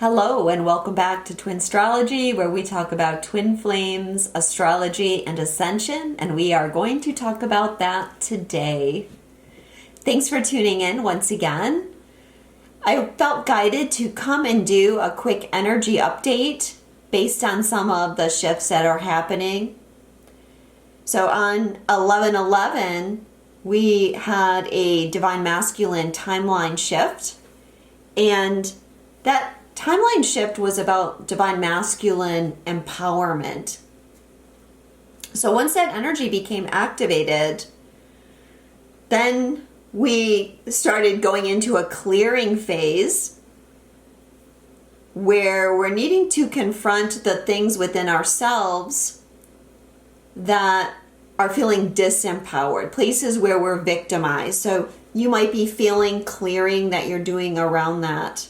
Hello and welcome back to Twinstrology, where we talk about twin flames, astrology, and ascension, and we are going to talk about that today. Thanks for tuning in once again. I felt guided to come and do a quick energy update based on some of the shifts that are happening. So on 11/11, we had a divine masculine timeline shift, and that timeline shift was about divine masculine empowerment. So once that energy became activated, then we started going into a clearing phase where we're needing to confront the things within ourselves that are feeling disempowered, places where we're victimized. So you might be feeling clearing that you're doing around that.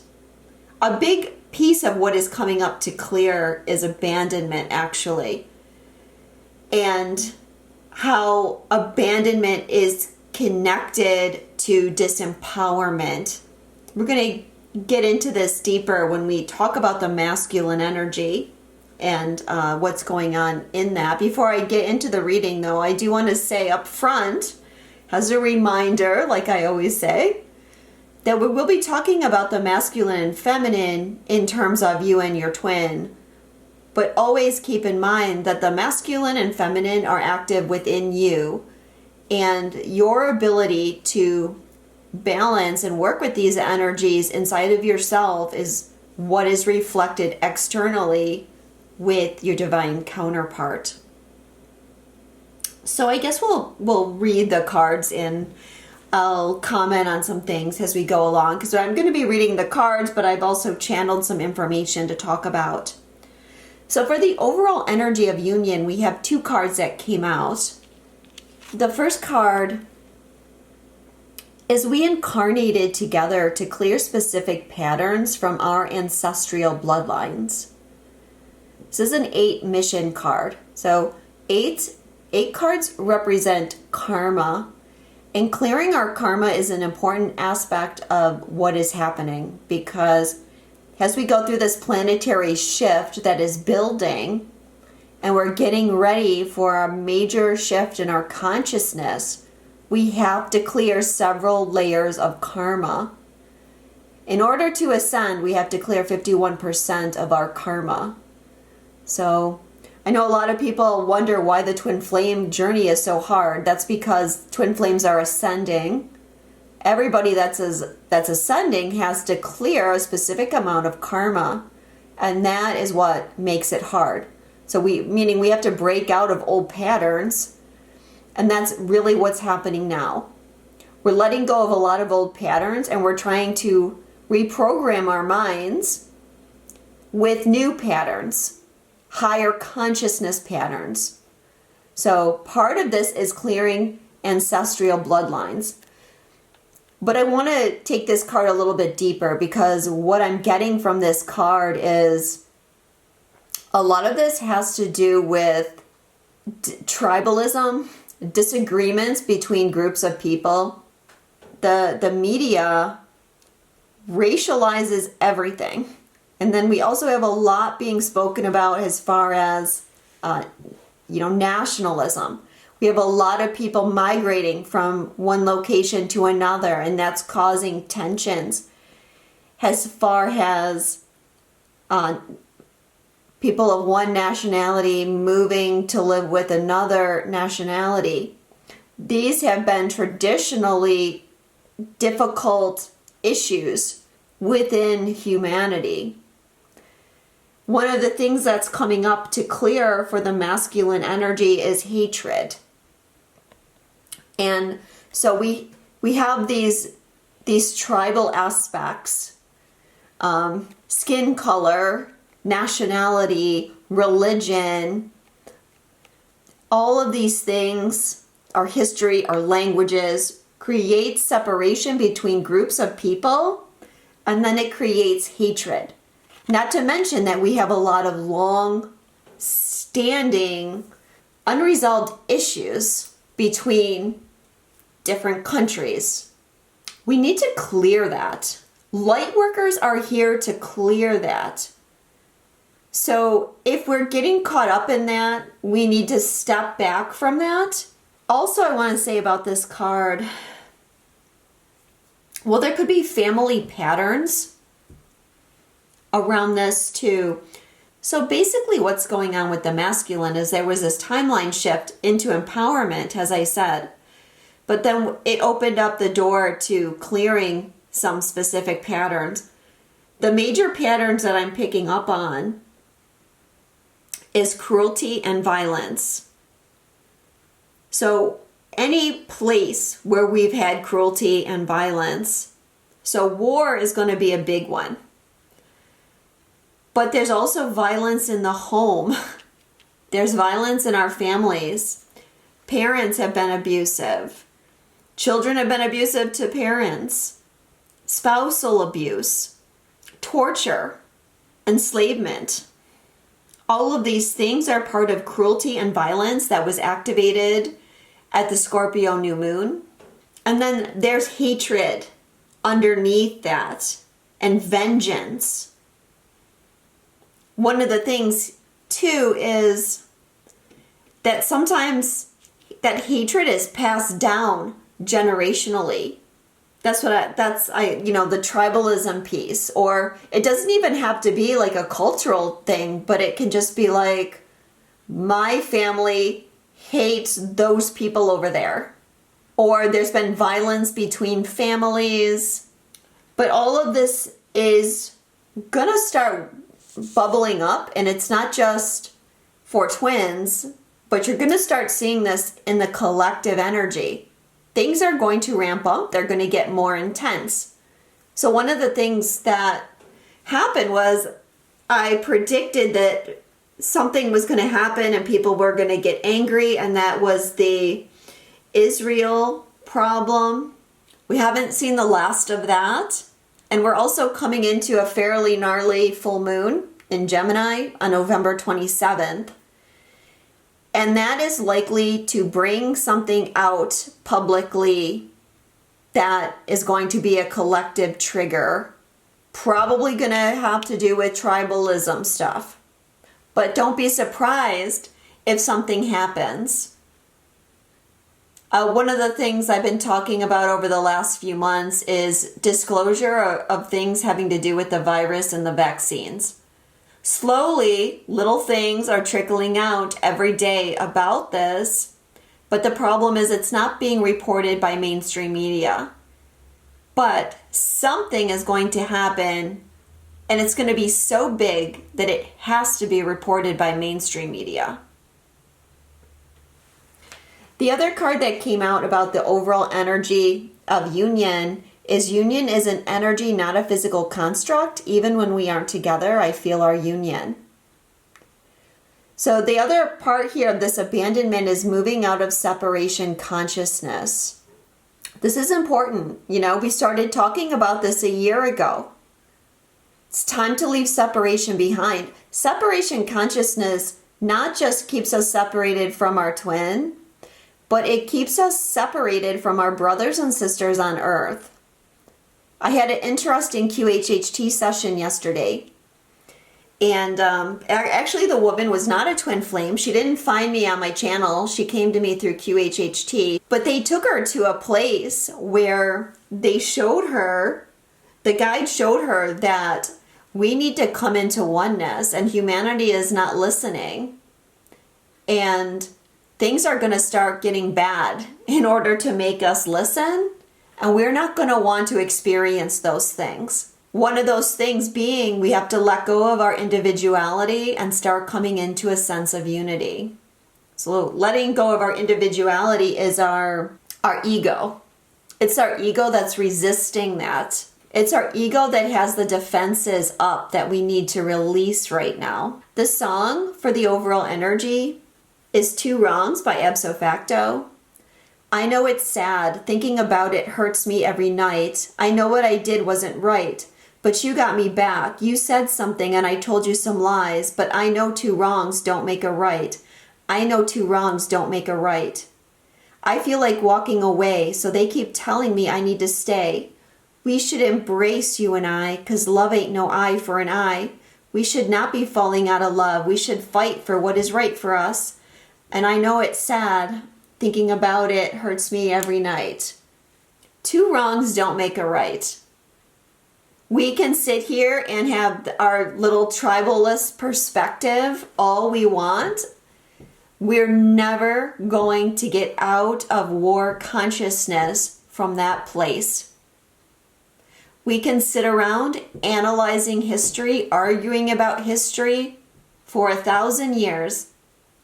A big piece of what is coming up to clear is abandonment, actually, and how abandonment is connected to disempowerment. We're going to get into this deeper when we talk about the masculine energy and what's going on in that. Before I get into the reading, though, I do want to say up front, as a reminder, like I always say, that we will be talking about the masculine and feminine in terms of you and your twin. But always keep in mind that the masculine and feminine are active within you. And your ability to balance and work with these energies inside of yourself is what is reflected externally with your divine counterpart. So I guess we'll read the cards and I'll comment on some things as we go along, because I'm going to be reading the cards, but I've also channeled some information to talk about. So for the overall energy of union, we have two cards that came out. The first card is we incarnated together to clear specific patterns from our ancestral bloodlines. This is an 8 mission card. So eight cards represent karma. And clearing our karma is an important aspect of what is happening, because as we go through this planetary shift that is building and we're getting ready for a major shift in our consciousness, we have to clear several layers of karma. In order to ascend, we have to clear 51% of our karma. So I know a lot of people wonder why the twin flame journey is so hard. That's because twin flames are ascending. Everybody that's ascending has to clear a specific amount of karma, and that is what makes it hard. So meaning we have to break out of old patterns, and that's really what's happening now. We're letting go of a lot of old patterns, and we're trying to reprogram our minds with new patterns, higher consciousness patterns. So part of this is clearing ancestral bloodlines. But I want to take this card a little bit deeper, because what I'm getting from this card is a lot of this has to do with tribalism, disagreements between groups of people. The media racializes everything. And then we also have a lot being spoken about as far as, nationalism. We have a lot of people migrating from one location to another, and that's causing tensions. As far as people of one nationality moving to live with another nationality, these have been traditionally difficult issues within humanity. One of the things that's coming up to clear for the masculine energy is hatred. And so we have these tribal aspects, skin color, nationality, religion, all of these things, our history, our languages, create separation between groups of people, and then it creates hatred. Not to mention that we have a lot of long-standing, unresolved issues between different countries. We need to clear that. Light workers are here to clear that. So if we're getting caught up in that, we need to step back from that. Also, I want to say about this card, well, there could be family patterns around this too. So basically what's going on with the masculine is there was this timeline shift into empowerment, as I said, but then it opened up the door to clearing some specific patterns. The major patterns that I'm picking up on is cruelty and violence. So any place where we've had cruelty and violence, so war is going to be a big one. But there's also violence in the home. There's violence in our families. Parents have been abusive. Children have been abusive to parents. Spousal abuse, torture, enslavement. All of these things are part of cruelty and violence that was activated at the Scorpio new moon. And then there's hatred underneath that and vengeance. One of the things too is that sometimes that hatred is passed down generationally. That's the tribalism piece. Or it doesn't even have to be like a cultural thing, but it can just be like, my family hates those people over there. Or there's been violence between families. But all of this is gonna start bubbling up, and it's not just for twins, but you're gonna start seeing this in the collective energy. Things are going to ramp up. They're going to get more intense. So one of the things that happened was I predicted that something was going to happen and people were going to get angry, and that was the Israel problem. We haven't seen the last of that. And we're also coming into a fairly gnarly full moon in Gemini on November 27th. And that is likely to bring something out publicly that is going to be a collective trigger. Probably going to have to do with tribalism stuff. But don't be surprised if something happens. One of the things I've been talking about over the last few months is disclosure of things having to do with the virus and the vaccines. Slowly, little things are trickling out every day about this, but the problem is it's not being reported by mainstream media. But something is going to happen, and it's going to be so big that it has to be reported by mainstream media. The other card that came out about the overall energy of union is an energy, not a physical construct. Even when we aren't together, I feel our union. So the other part here of this abandonment is moving out of separation consciousness. This is important. We started talking about this a year ago. It's time to leave separation behind. Separation consciousness not just keeps us separated from our twin, but it keeps us separated from our brothers and sisters on earth. I had an interesting QHHT session yesterday. And actually the woman was not a twin flame. She didn't find me on my channel. She came to me through QHHT. But they took her to a place where they showed her, the guide showed her that we need to come into oneness and humanity is not listening. And things are going to start getting bad in order to make us listen. And we're not going to want to experience those things. One of those things being we have to let go of our individuality and start coming into a sense of unity. So letting go of our individuality is our ego. It's our ego that's resisting that. It's our ego that has the defenses up that we need to release right now. The song for the overall energy is Two Wrongs by Ipso Facto. I know it's sad. Thinking about it hurts me every night. I know what I did wasn't right, but you got me back. You said something and I told you some lies, but I know two wrongs don't make a right. I know two wrongs don't make a right. I feel like walking away, so they keep telling me I need to stay. We should embrace you and I, because love ain't no eye for an eye. We should not be falling out of love. We should fight for what is right for us. And I know it's sad. Thinking about it hurts me every night. Two wrongs don't make a right. We can sit here and have our little tribalist perspective all we want. We're never going to get out of war consciousness from that place. We can sit around analyzing history, arguing about history for 1,000 years.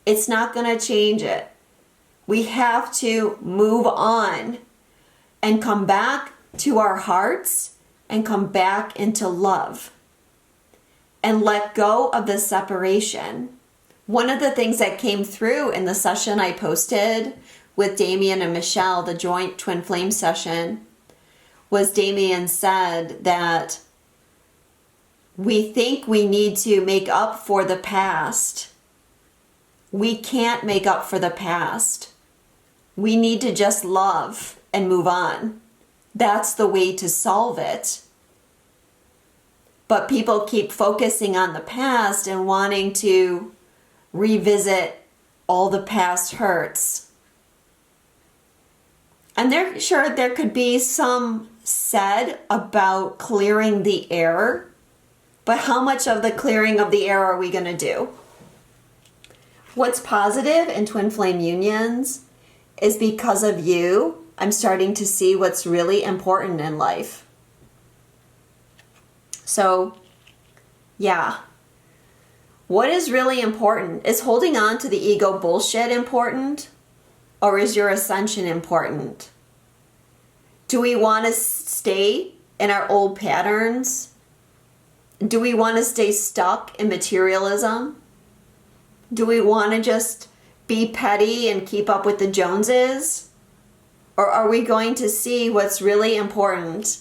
It's not going to change it. We have to move on and come back to our hearts and come back into love and let go of the separation. One of the things that came through in the session I posted with Damien and Michelle, the joint twin flame session, was Damien said that we think we need to make up for the past. We can't make up for the past. We need to just love and move on. That's the way to solve it. But people keep focusing on the past and wanting to revisit all the past hurts. And there could be some said about clearing the air, but how much of the clearing of the air are we going to do? What's positive in twin flame unions is because of you, I'm starting to see what's really important in life. So, yeah. What is really important? Is holding on to the ego bullshit important? Or is your ascension important? Do we want to stay in our old patterns? Do we want to stay stuck in materialism? Do we want to just be petty and keep up with the Joneses? Or are we going to see what's really important?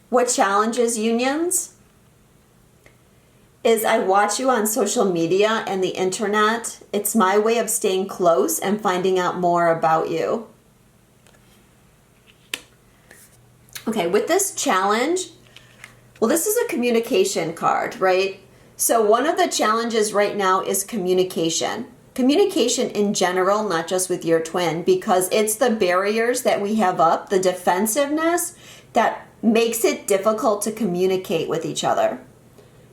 What challenges unions is I watch you on social media and the internet. It's my way of staying close and finding out more about you. Okay, with this challenge, well, this is a communication card, right? So one of the challenges right now is communication. Communication in general, not just with your twin, because it's the barriers that we have up, the defensiveness that makes it difficult to communicate with each other.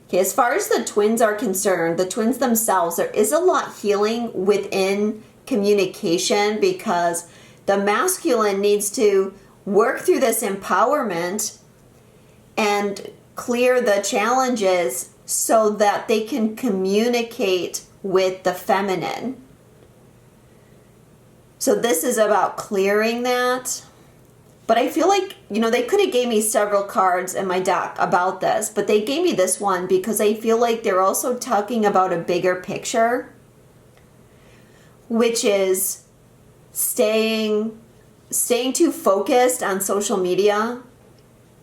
Okay, as far as the twins are concerned, the twins themselves, there is a lot healing within communication because the masculine needs to work through this empowerment and clear the challenges so that they can communicate with the feminine. So this is about clearing that. But I feel like, they could have gave me several cards in my deck about this, but they gave me this one because I feel like they're also talking about a bigger picture, which is staying too focused on social media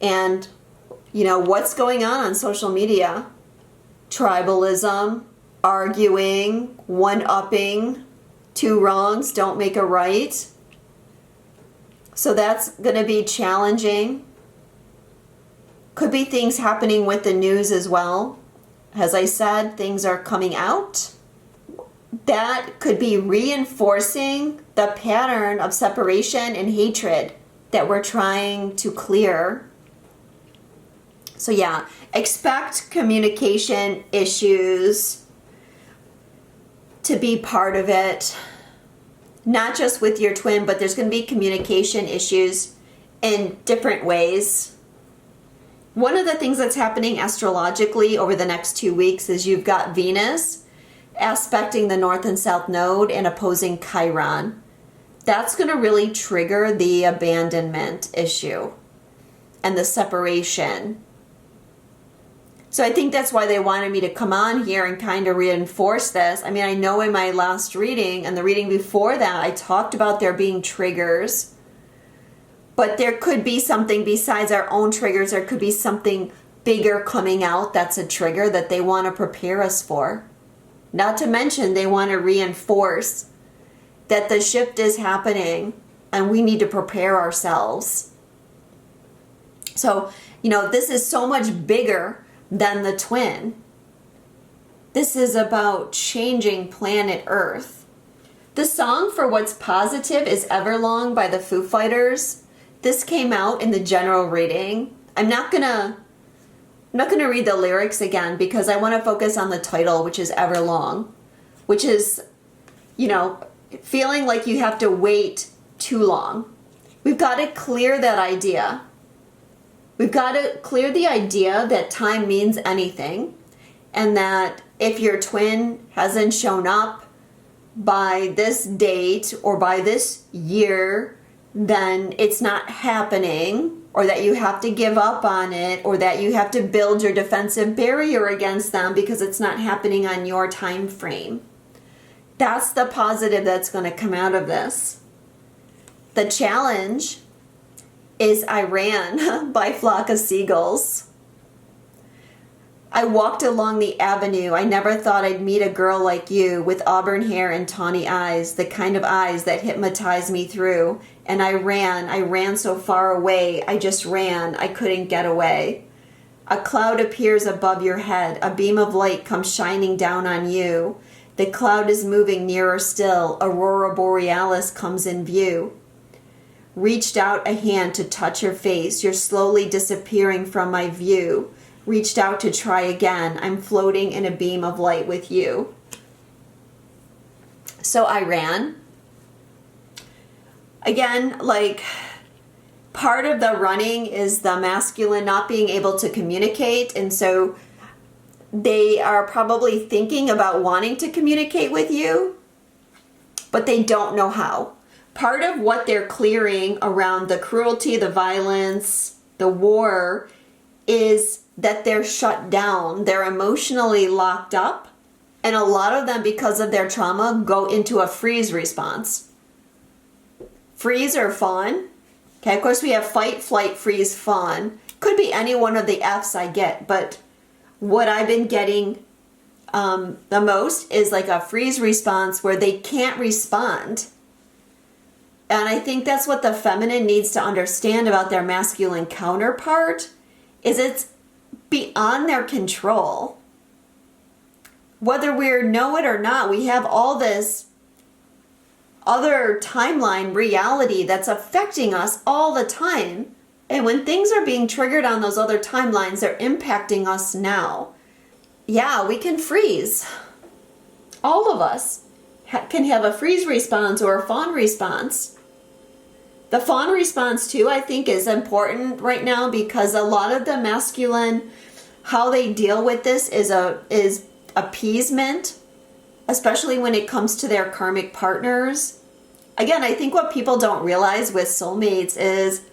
and, what's going on social media. Tribalism, arguing, one-upping, two wrongs don't make a right. So that's going to be challenging. Could be things happening with the news as well. As I said, things are coming out. That could be reinforcing the pattern of separation and hatred that we're trying to clear. So yeah, expect communication issues to be part of it. Not just with your twin, but there's going to be communication issues in different ways. One of the things that's happening astrologically over the next 2 weeks is you've got Venus aspecting the North and South Node and opposing Chiron. That's going to really trigger the abandonment issue and the separation. So I think that's why they wanted me to come on here and kind of reinforce this. I mean, I know in my last reading and the reading before that, I talked about there being triggers. But there could be something besides our own triggers. There could be something bigger coming out that's a trigger that they want to prepare us for. Not to mention they want to reinforce that the shift is happening and we need to prepare ourselves. So, this is so much bigger than the twin. This is about changing planet Earth. The song for What's Positive is Everlong by the Foo Fighters. This came out in the general reading. I'm not gonna read the lyrics again because I want to focus on the title, which is Everlong, which is, feeling like you have to wait too long. We've got to clear that idea. We've got to clear the idea that time means anything, and that if your twin hasn't shown up by this date or by this year, then it's not happening, or that you have to give up on it, or that you have to build your defensive barrier against them because it's not happening on your time frame. That's the positive that's going to come out of this. The challenge is I ran by Flock of Seagulls. I walked along the avenue. I never thought I'd meet a girl like you with auburn hair and tawny eyes, the kind of eyes that hypnotize me through. And I ran so far away. I just ran. I couldn't get away. A cloud appears above your head. A beam of light comes shining down on you. The cloud is moving nearer still. Aurora Borealis comes in view. Reached out a hand to touch your face. You're slowly disappearing from my view. Reached out to try again. I'm floating in a beam of light with you. So I ran. Again, part of the running is the masculine not being able to communicate. And so they are probably thinking about wanting to communicate with you, but they don't know how. Part of what they're clearing around the cruelty, the violence, the war is that they're shut down. They're emotionally locked up. And a lot of them, because of their trauma, go into a freeze response. Freeze or fawn. Okay, of course we have fight, flight, freeze, fawn. Could be any one of the F's I get, but what I've been getting the most is like a freeze response where they can't respond. And I think that's what the feminine needs to understand about their masculine counterpart, is it's beyond their control. Whether we know it or not, we have all this other timeline reality that's affecting us all the time. And when things are being triggered on those other timelines, they're impacting us now. Yeah, we can freeze. All of us can have a freeze response or a fawn response. The fawn response too, I think, is important right now because a lot of the masculine, how they deal with this is appeasement, especially when it comes to their karmic partners. Again, I think what people don't realize with soulmates is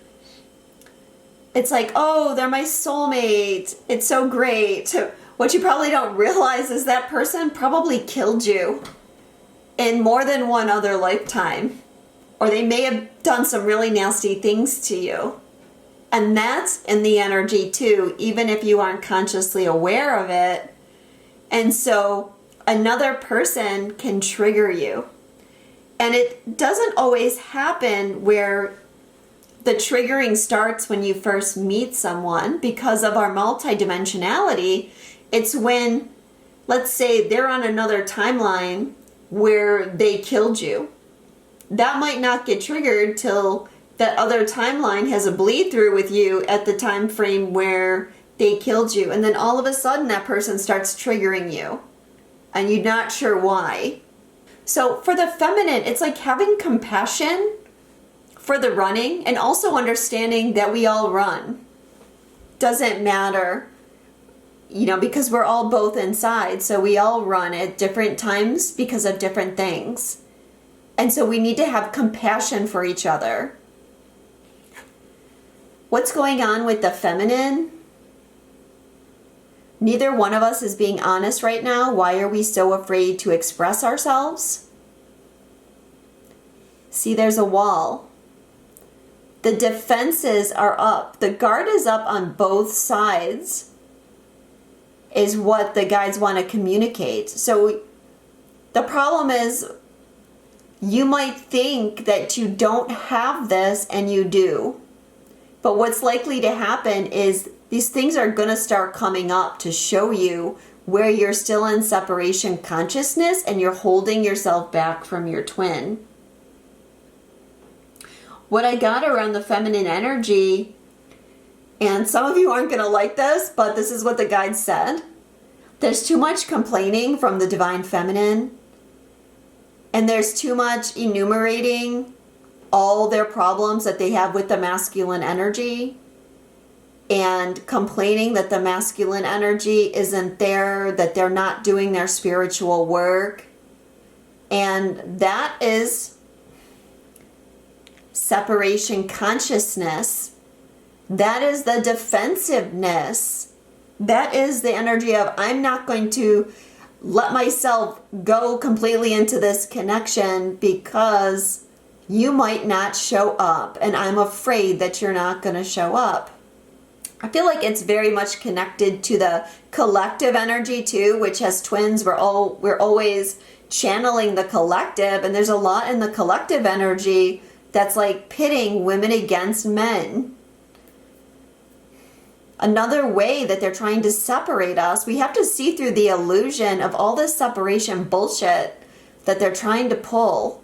it's like, oh, they're my soulmate. It's so great. What you probably don't realize is that person probably killed you in more than one other lifetime. Or they may have done some really nasty things to you. And that's in the energy too, even if you aren't consciously aware of it. And so another person can trigger you. And it doesn't always happen where the triggering starts when you first meet someone because of our multidimensionality. It's when, let's say, they're on another timeline where they killed you. That might not get triggered till that other timeline has a bleed through with you at the time frame where they killed you. And then all of a sudden that person starts triggering you and you're not sure why. So for the feminine, it's like having compassion for the running and also understanding that we all run. Doesn't matter, because we're all both inside. So we all run at different times because of different things. And so we need to have compassion for each other. What's going on with the feminine? Neither one of us is being honest right now. Why are we so afraid to express ourselves? See, there's a wall. The defenses are up. The guard is up on both sides, is what the guides want to communicate. So the problem is, You might think that you don't have this and you do. But what's likely to happen is these things are going to start coming up to show you where you're still in separation consciousness and you're holding yourself back from your twin. What I got around the feminine energy, and some of you aren't going to like this, but this is what the guide said. There's too much complaining from the divine feminine, and there's too much enumerating all their problems that they have with the masculine energy, and complaining that the masculine energy isn't there, that they're not doing their spiritual work. And that is separation consciousness. That is the defensiveness. That is the energy of, I'm not going to let myself go completely into this connection because you might not show up, and I'm afraid that you're not going to show up. I feel like it's very much connected to the collective energy too, which as twins, we're always channeling the collective, and there's a lot in the collective energy that's like pitting women against men. Another way that they're trying to separate us, we have to see through the illusion of all this separation bullshit that they're trying to pull.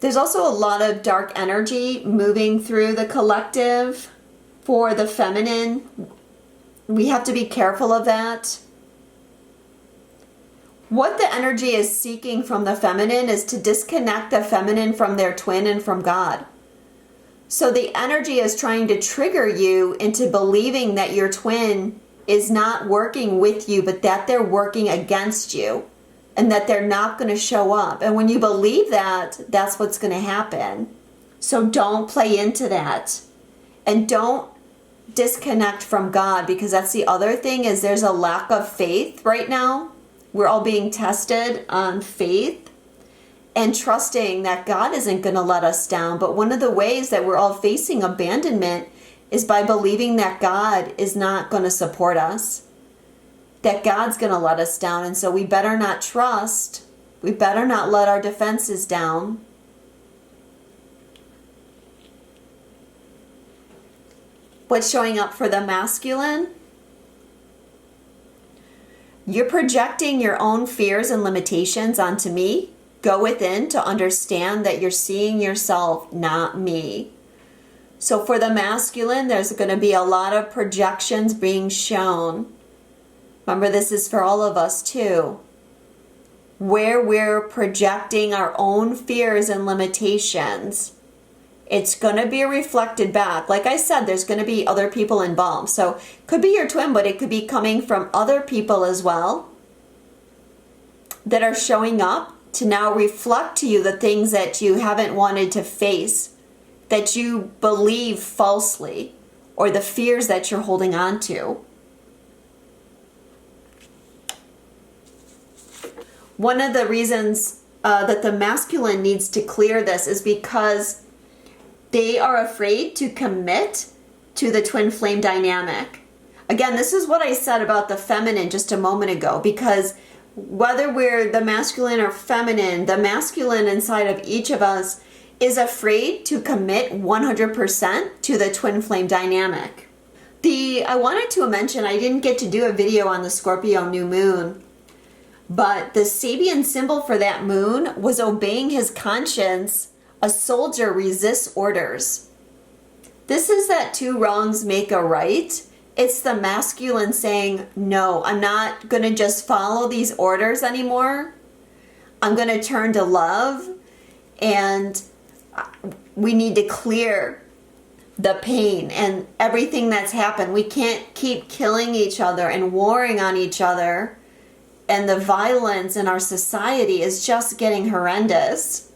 There's also a lot of dark energy moving through the collective for the feminine. We have to be careful of that. What the energy is seeking from the feminine is to disconnect the feminine from their twin and from God. So the energy is trying to trigger you into believing that your twin is not working with you, but that they're working against you and that they're not going to show up. And when you believe that, that's what's going to happen. So don't play into that. And don't disconnect from God, because that's the other thing, is there's a lack of faith right now. We're all being tested on faith and trusting that God isn't going to let us down. But one of the ways that we're all facing abandonment is by believing that God is not going to support us, that God's going to let us down. And so we better not trust. We better not let our defenses down. What's showing up for the masculine? You're projecting your own fears and limitations onto me. Go within to understand that you're seeing yourself, not me. So for the masculine, there's going to be a lot of projections being shown. Remember, this is for all of us too. Where we're projecting our own fears and limitations, it's going to be reflected back. Like I said, there's going to be other people involved. So it could be your twin, but it could be coming from other people as well that are showing up to now reflect to you the things that you haven't wanted to face, that you believe falsely, or the fears that you're holding on to. One of the reasons that the masculine needs to clear this is because they are afraid to commit to the twin flame dynamic. Again, this is what I said about the feminine just a moment ago, because whether we're the masculine or feminine, the masculine inside of each of us is afraid to commit 100% to the twin flame dynamic. I wanted to mention, I didn't get to do a video on the Scorpio new moon, but the Sabian symbol for that moon was obeying his conscience. A soldier resists orders. This is that two wrongs make a right. It's the masculine saying, no, I'm not going to just follow these orders anymore. I'm going to turn to love, and we need to clear the pain and everything that's happened. We can't keep killing each other and warring on each other, and the violence in our society is just getting horrendous.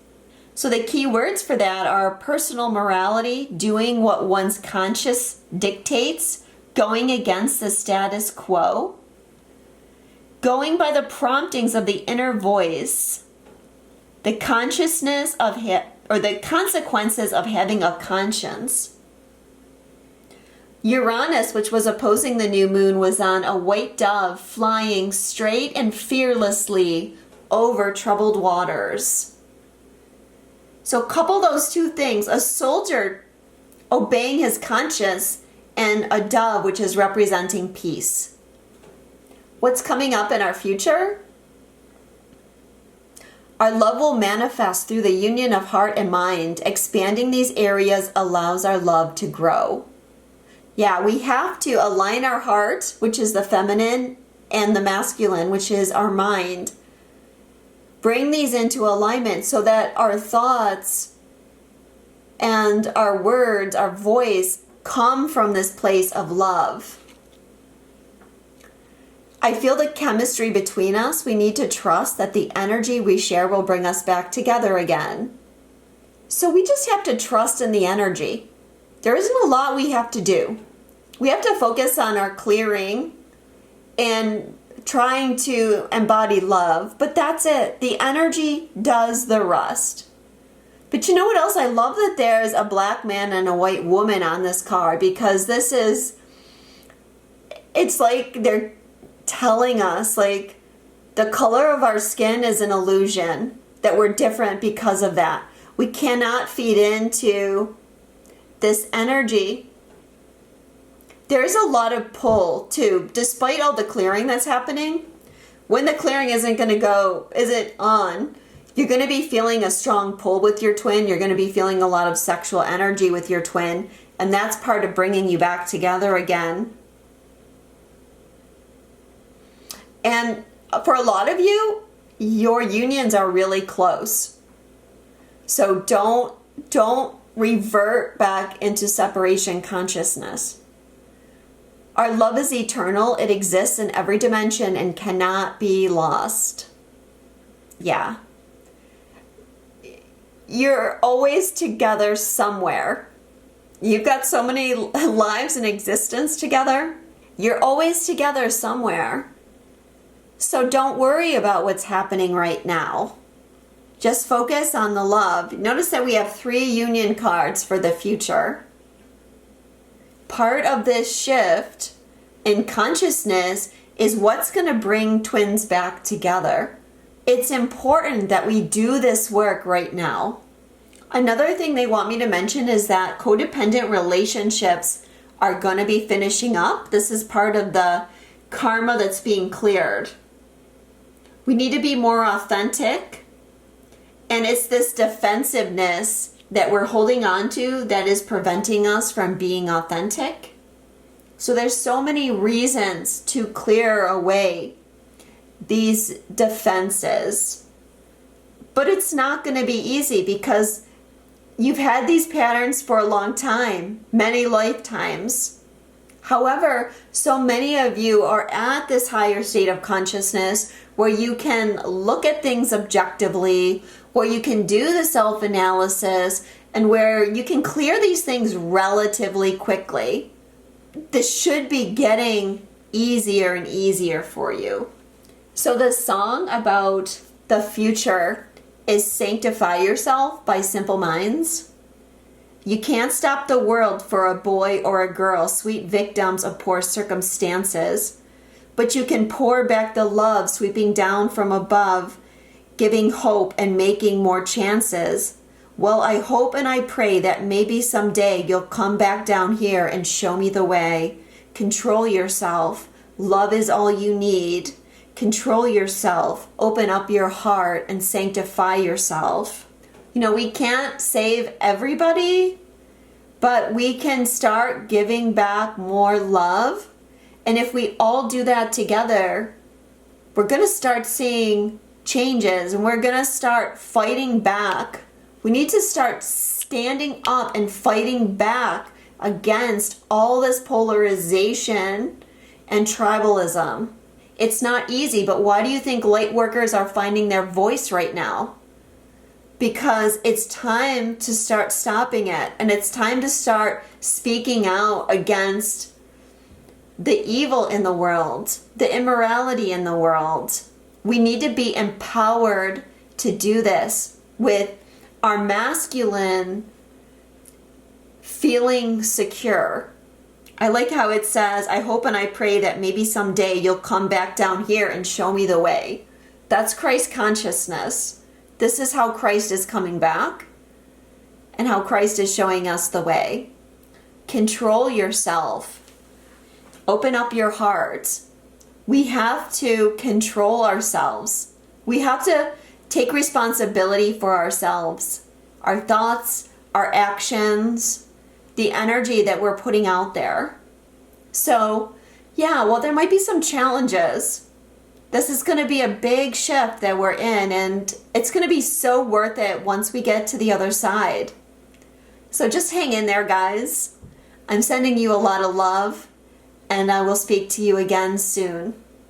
So the key words for that are personal morality, doing what one's conscience dictates, going against the status quo, going by the promptings of the inner voice, the consciousness of the consequences of having a conscience. Uranus, which was opposing the new moon, was on a white dove flying straight and fearlessly over troubled waters. So couple those two things, a soldier obeying his conscience and a dove, which is representing peace. What's coming up in our future? Our love will manifest through the union of heart and mind. Expanding these areas allows our love to grow. Yeah, we have to align our heart, which is the feminine, and the masculine, which is our mind. Bring these into alignment so that our thoughts and our words, our voice, come from this place of love. I feel the chemistry between us. We need to trust that the energy we share will bring us back together again. So we just have to trust in the energy. There isn't a lot we have to do. We have to focus on our clearing and trying to embody love, but that's it. The energy does the rest. But you know what else? I love that there's a black man and a white woman on this card, because it's like they're telling us, like, the color of our skin is an illusion, that we're different because of that. We cannot feed into this energy. There's a lot of pull too, despite all the clearing that's happening. When the clearing isn't on, you're going to be feeling a strong pull with your twin. You're going to be feeling a lot of sexual energy with your twin, and that's part of bringing you back together again. And for a lot of you, your unions are really close. So don't revert back into separation consciousness. Our love is eternal. It exists in every dimension and cannot be lost. Yeah. You're always together somewhere. You've got so many lives in existence together. You're always together somewhere. So don't worry about what's happening right now. Just focus on the love. Notice that we have 3 union cards for the future. Part of this shift in consciousness is what's going to bring twins back together. It's important that we do this work right now. Another thing they want me to mention is that codependent relationships are going to be finishing up. This is part of the karma that's being cleared. We need to be more authentic, and it's this defensiveness that we're holding on to that is preventing us from being authentic. So there's so many reasons to clear away these defenses, but it's not going to be easy because you've had these patterns for a long time, many lifetimes. However, so many of you are at this higher state of consciousness where you can look at things objectively, where you can do the self-analysis, and where you can clear these things relatively quickly. This should be getting easier and easier for you. So the song about the future is Sanctify Yourself by Simple Minds. You can't stop the world for a boy or a girl, sweet victims of poor circumstances. But you can pour back the love sweeping down from above, giving hope and making more chances. Well, I hope and I pray that maybe someday you'll come back down here and show me the way. Control yourself. Love is all you need. Control yourself. Open up your heart and sanctify yourself. You know, we can't save everybody, but we can start giving back more love. And if we all do that together, we're going to start seeing changes, and we're going to start fighting back. We need to start standing up and fighting back against all this polarization and tribalism. It's not easy, but why do you think light workers are finding their voice right now? Because it's time to start stopping it, and it's time to start speaking out against the evil in the world, the immorality in the world. We need to be empowered to do this with our masculine feeling secure. I like how it says, I hope and I pray that maybe someday you'll come back down here and show me the way. That's Christ consciousness. This is how Christ is coming back. and how Christ is showing us the way. Control yourself. Open up your heart. We have to control ourselves. We have to take responsibility for ourselves, our thoughts, our actions, the energy that we're putting out there. So, yeah, well, there might be some challenges. This is going to be a big shift that we're in, and it's going to be so worth it once we get to the other side. So just hang in there, guys. I'm sending you a lot of love, and I will speak to you again soon.